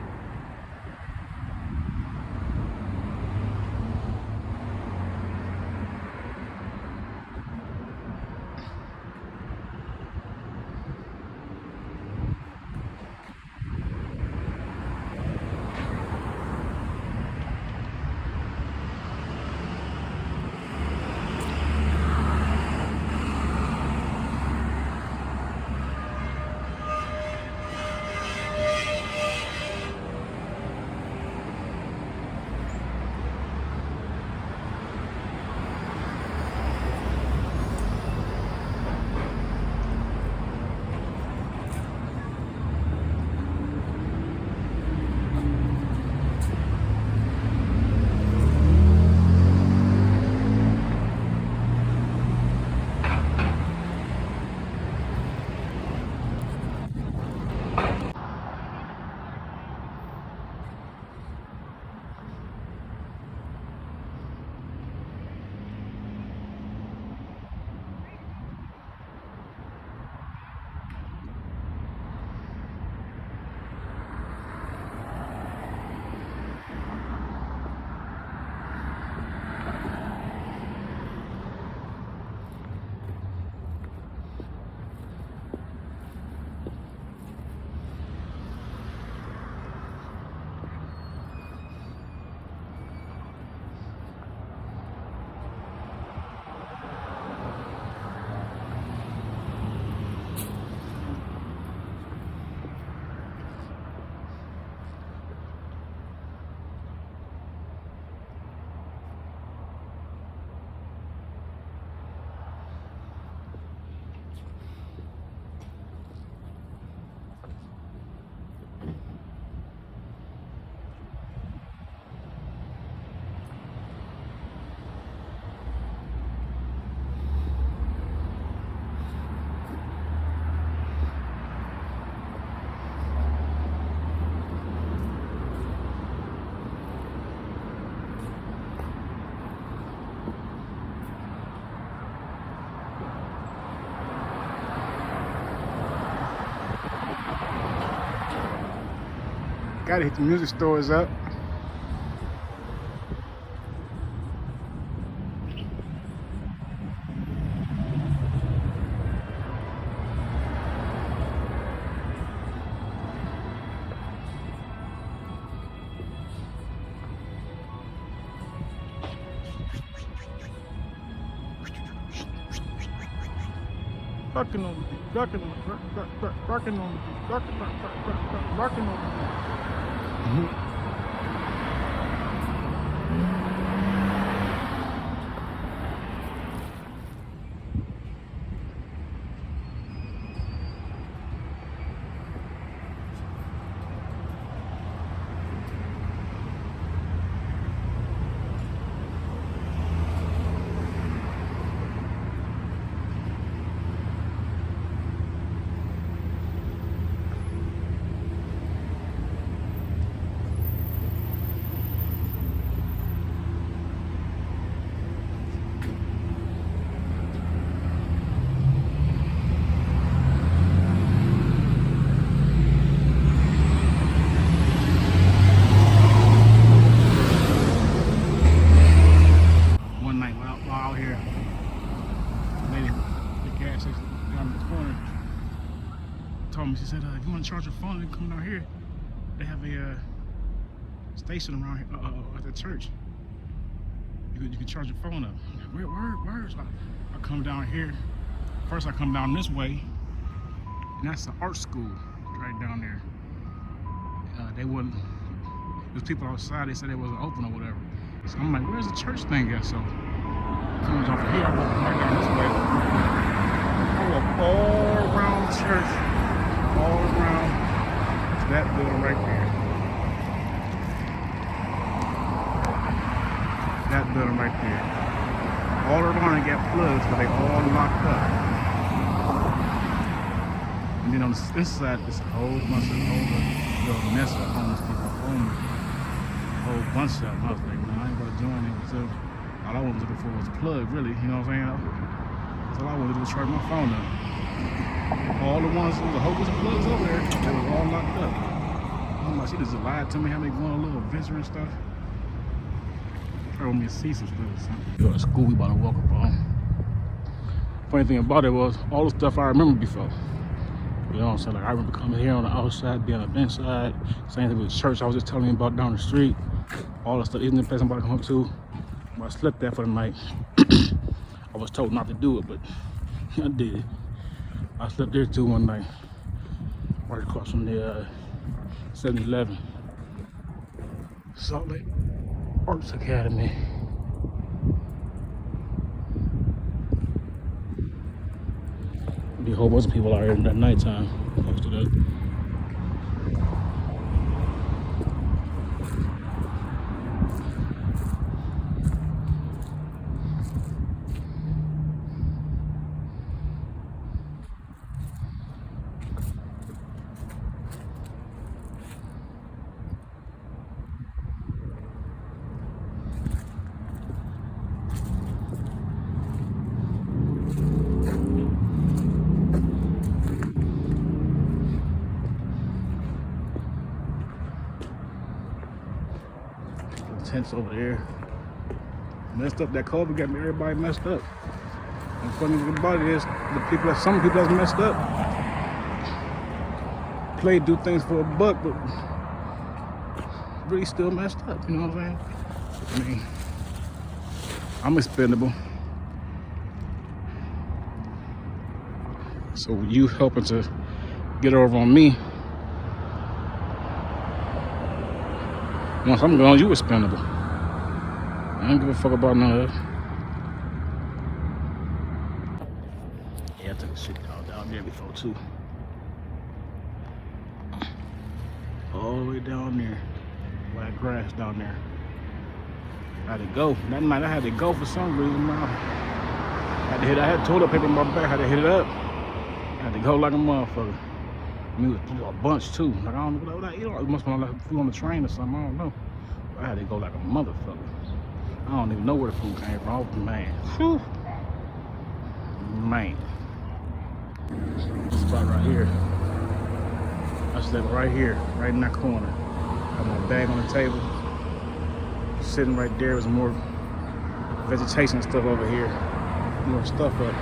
Gotta hit the music stores up. Rocking on the beat, rocking on the beat, rocking on the beat, rocking on the beat. if you want to charge your phone, you come down here. They have a station around here at the church. You can charge your phone up. Where? So I come down here. First I come down this way, and that's the art school right down there. They wouldn't. There's people outside. They said it wasn't open or whatever. So I'm like, where's the church thing at? So comes off of here. I walk right down this way. I walk all around the church, all around to that building right there. That building right there. All around it got plugs, but they all locked up. And then on this side, there's a whole bunch of little mess of homeless people, a whole bunch of them. I was like, no, I ain't gonna join it. So all I was looking for was a plug, really. You know what I'm saying? That's all I wanted to do was charge my phone up. All the ones, there was a whole bunch of plugs over there, they were all locked up. I'm like, she just lied to me, how they going on a little adventure and stuff. Told me to see some stuff. Go to school, we about to walk up on. Funny thing about it was, all the stuff I remember before. You know what I'm saying? Like, I remember coming here on the outside, being on the inside. Same thing with the church I was just telling you about down the street. All the stuff, even the place I'm about to come up to. I slept there for the night. I was told not to do it, but I did. I slept there too one night. Right across from the 7-Eleven. Salt Lake Arts Academy. Be a whole bunch of people out here at nighttime. Close to that. Tents over there. Messed up. That COVID got me everybody messed up. And funny thing about it is some people that's messed up play, do things for a buck, but really still messed up, you know what I'm saying? I mean, I'm expendable. So you helping to get over on me, once I'm gone, you expendable. I don't give a fuck about none of that. Yeah, I took a shit down there before too. All the way down there. Black grass down there. I had to go. That night I had to go for some reason. I had toilet paper in my back. I had to hit it up. I had to go like a motherfucker. I mean, it was a bunch too. Like, I don't know what I eat. It must have been like food on the train or something. I don't know. But I had to go like a motherfucker. I don't even know where the food came from. I was, man. Whew. Man. This spot right here. I slept right here, right in that corner. I had my bag on the table. Sitting right there was more vegetation and stuff over here. More stuff up.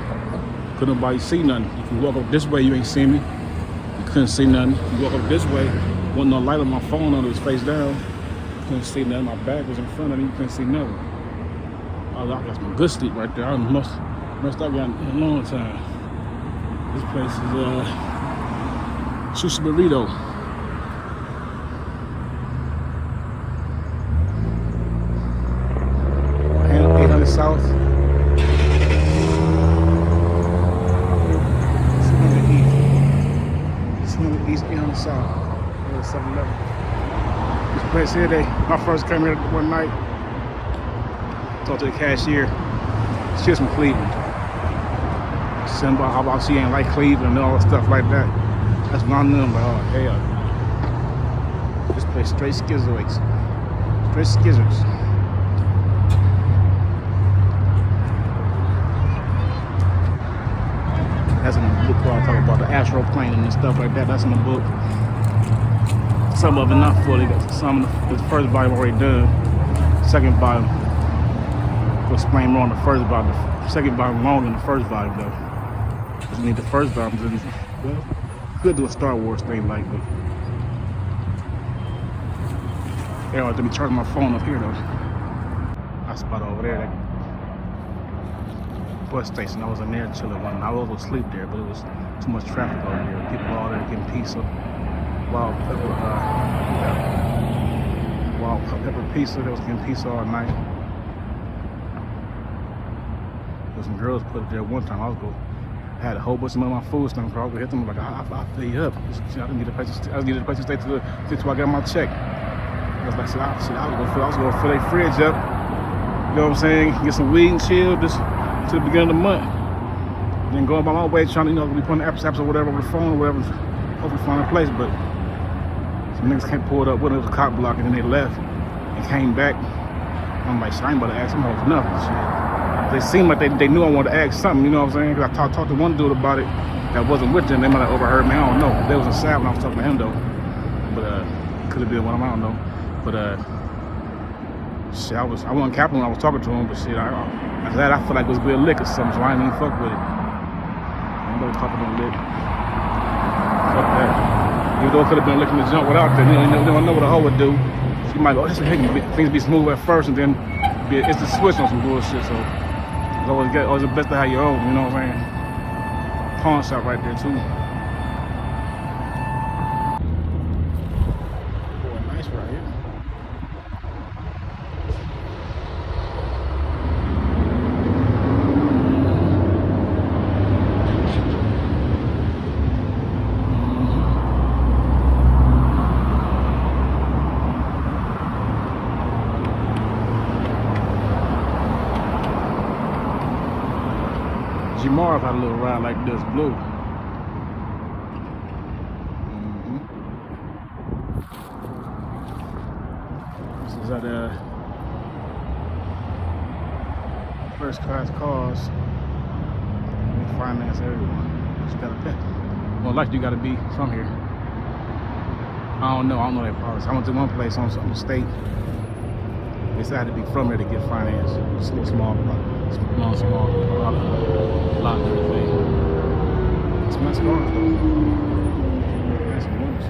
Couldn't nobody see nothing. If you walk up this way, you ain't see me. You couldn't see nothing. If you walk up this way, wasn't no light on my phone on it was face down. Couldn't see nothing. My bag was in front of me. You couldn't see nothing. I got some good sleep right there. I must have got in a long time. This place is Sushi Burrito. 800 South. 200 East, 800 South. 7-Eleven. This place here, when I first came here one night, talked to the cashier. She was from Cleveland. She said about how she ain't like Cleveland and all that stuff like that. That's when I knew. I'm like, oh hell. This place straight schizoids. Straight schizzers. That's in the book where I talk about the astral plane and stuff like that. That's in the book. Some of it not fully. Some of the first volume already done. Second volume will explain more on the first volume. The second volume longer than the first volume though. Because you need the first volume. Well, I could do a Star Wars thing like, but they don't let me charge my phone up here though. I spot over there, that bus station. I was in there chilling one night. I was asleep there, but it was too much traffic over there. People all there getting pizza, wild pepper pizza. They was getting pizza all night. There's some girls put it there one time. I had a whole bunch of money on my food stamps. I was gonna hit them like, I'll fill you up. I didn't get a place to stay. I was getting a place to stay till I got my check. I was like, I was gonna fill their fridge up. You know what I'm saying? Get some weed and chill just to the beginning of the month. Then going by my way, trying to, be putting the apps or whatever over the phone or whatever. Hopefully find a place, but some niggas can't pull it up. It was a cop block, and then they left and came back. I'm like, shit, I ain't about to ask them for nothing. Shit. They seemed like they knew I wanted to ask something, you know what I'm saying? Because I talked to one dude about it that wasn't with them. They might have overheard me, I don't know. They was inside when I was talking to him though. But could have been one of them, I don't know. But shit, I wasn't capping when I was talking to him, but shit, after that I feel like it was good lick or something, so I ain't even fuck with it. I ain't gonna talk about lick. Fuck that. Even though it could have been licking the junk without that, you don't know what a hoe would do. She might go, things be smooth at first and then it's the switch on some bullshit, so it's always the best to have your own, you know what I'm saying? Pawn shop right there too. Boy, nice right here. Marv had a little ride like this, blue. This is at first class cars. We finance everyone. Just gotta pay. Well, like you gotta be from here. I don't know that policy. I went to one place on some state. They said I had to be from here to get finance. It's a little small lot and everything. It's nice cars though. Nice moves.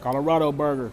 Colorado burger.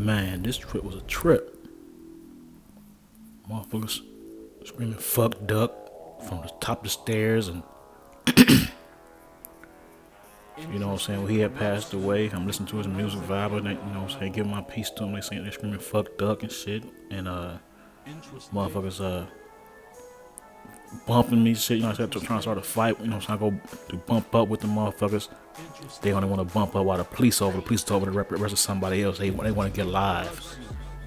Man, this trip was a trip. Motherfuckers screaming fuck duck from the top of the stairs, and you know what I'm saying, when he had passed away, I'm listening to his music vibe, and you know what I'm saying, giving my piece to him. They saying they're screaming fuck duck and shit, and motherfuckers bumping me shit, you know what I'm saying, trying to start a fight, you know what I'm saying, I go to bump up with the motherfuckers. They only want to bump up while the police over to represent somebody else. They want to get live.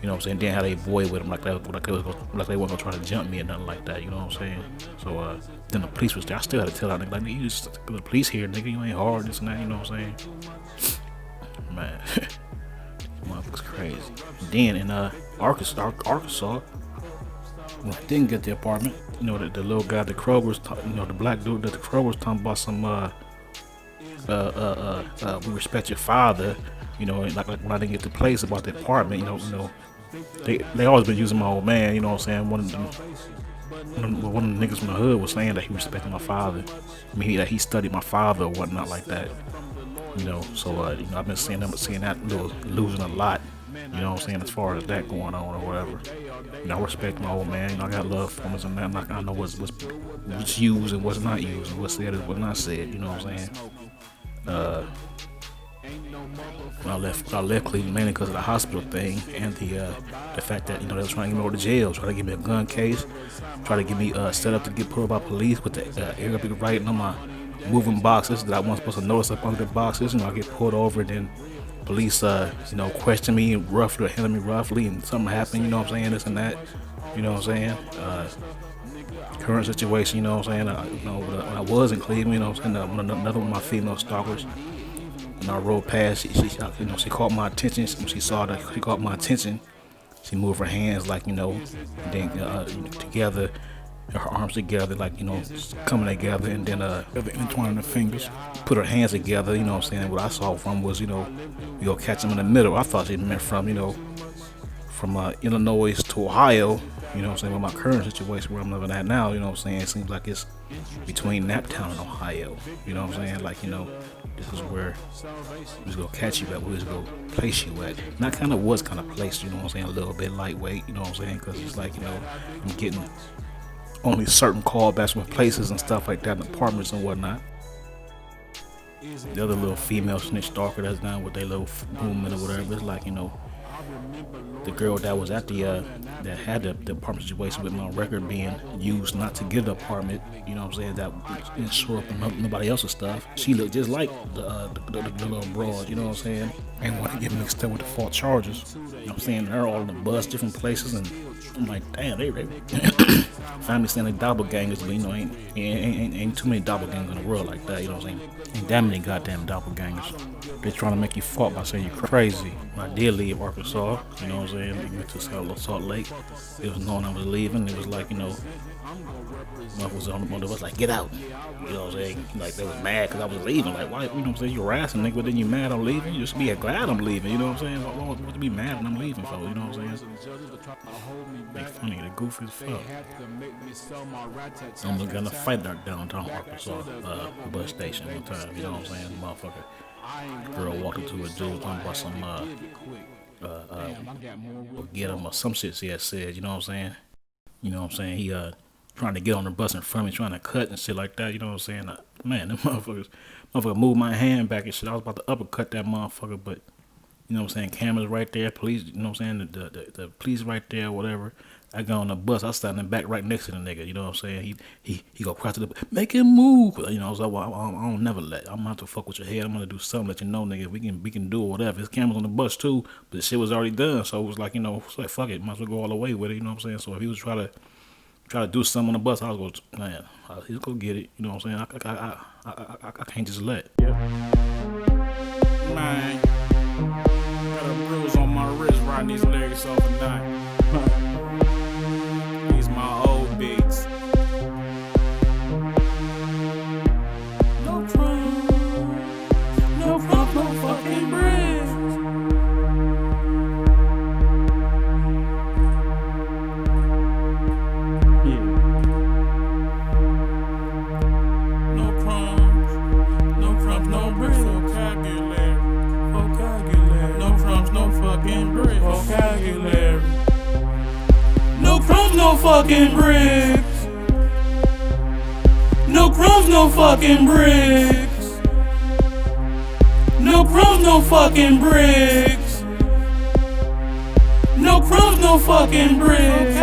You know what I'm saying? Then how they boy with them like they weren't gonna try to jump me or nothing like that. You know what I'm saying? So then the police was there. I still had to tell that nigga, like, nigga, you just the police here, nigga. You ain't hard, this and that. You know what I'm saying? Man, motherfuckers crazy. Then in Arkansas, when I didn't get the apartment, you know, the little guy, the Kroger's, you know, the black dude that the Kroger's talking about some we respect your father. You know, like when I didn't get the place about the apartment, you know, they always been using my old man. You know what I'm saying? One of the niggas from the hood was saying that he respected my father. I mean, that he studied my father or whatnot like that. You know, so you know, I've been seeing that losing a lot. You know what I'm saying? As far as that going on or whatever. You know, I respect my old man. You know, I got love for him and that. I know what's used and what's not used, and what's said and what's not said. You know what I'm saying? When I left Cleveland mainly because of the hospital thing and the fact that, you know, they were trying to get me over to jail, trying to give me a gun case, trying to get me set up to get put up by police with the Arabic writing on my moving boxes that I wasn't supposed to notice up under the boxes. You know, I get pulled over, and then police you know, question me roughly or handle me roughly, and something happened. You know what I'm saying? This and that. You know what I'm saying? Current situation. You know what I'm saying? You know, when I was in Cleveland, you know what I'm saying, another one of my female stalkers. When I rode past, she caught my attention. When she caught my attention, she moved her hands like, you know, and then together, her arms together, like, you know, coming together, and then entwining her fingers, put her hands together. You know what I'm saying? What I saw from was, you know, you go catch them in the middle. I thought she meant from, you know, from Illinois to Ohio. You know what I'm saying? With my current situation where I'm living at now, you know what I'm saying? It seems like it's between Naptown and Ohio. You know what I'm saying? Like, you know, this is where we're just gonna catch you at, we're just gonna place you at. And I kind of was placed, you know what I'm saying, a little bit lightweight, you know what I'm saying? Because it's like, you know, I'm getting only certain callbacks from places and stuff like that, and apartments and whatnot. The other little female snitch stalker that's down with their little movement or whatever, it's like, you know, the girl that was at that had the apartment situation with my record being used not to get an apartment, you know what I'm saying, that didn't show up in nobody else's stuff. She looked just like the little broad, you know what I'm saying, and want to get mixed up with the false charges. You know what I'm saying? They're all in the bus, different places, and I'm like, damn, they family saying they doppelgangers, but you know, ain't too many doppelgangers in the world like that, you know what I'm saying? Ain't that many goddamn doppelgangers. They're trying to make you fault by saying you're crazy. When I did leave Arkansas, you know what I'm saying, we went to Salt Lake. It was knowing I was leaving. It was like, you know, motherfuckers on the bus like, get out. You know what I'm saying? Like, they was mad because I was leaving. Like, why, you know what I'm saying, you harassing nigga, but then you mad I'm leaving? You just be glad I'm leaving, you know what I'm saying? What to be mad when I'm leaving for, you know what I'm saying? Make funny, the goof is fuck. I almost got in a fight downtown Arkansas bus station one time, you know what I'm saying? The motherfucker, girl walked up to a dude talking about some get him or some shit she had said, you know what I'm saying? You know what I'm saying? He trying to get on the bus in front of me, trying to cut and shit like that, you know what I'm saying? Man, them motherfucker moved my hand back and shit. I was about to uppercut that motherfucker, but you know what I'm saying? Cameras right there, police, you know what I'm saying? The police right there, whatever. I got on the bus, I sat in the back right next to the nigga, you know what I'm saying? He go across to make him move, you know, so I don't never let. I'm gonna have to fuck with your head. I'm gonna do something, let you know, nigga, we can do it, whatever. His cameras on the bus too, but the shit was already done, so it was like, you know, it's like, fuck it, might as well go all the way with it, you know what I'm saying? So if he was try to do something on the bus, I was going, man, he's gonna get it, you know what I'm saying? I can't just let. Yeah. Man, got a bruise on my wrist, riding these legs off at night. These my old beats. No train, no fuck, no fucking bridge. Yeah. No crumbs, no bridge. Vocabulary. No crumbs, no fucking bridge. no fucking bricks. No crumbs, no fucking bricks. No crumbs, no fucking bricks. No crumbs, no fucking bricks.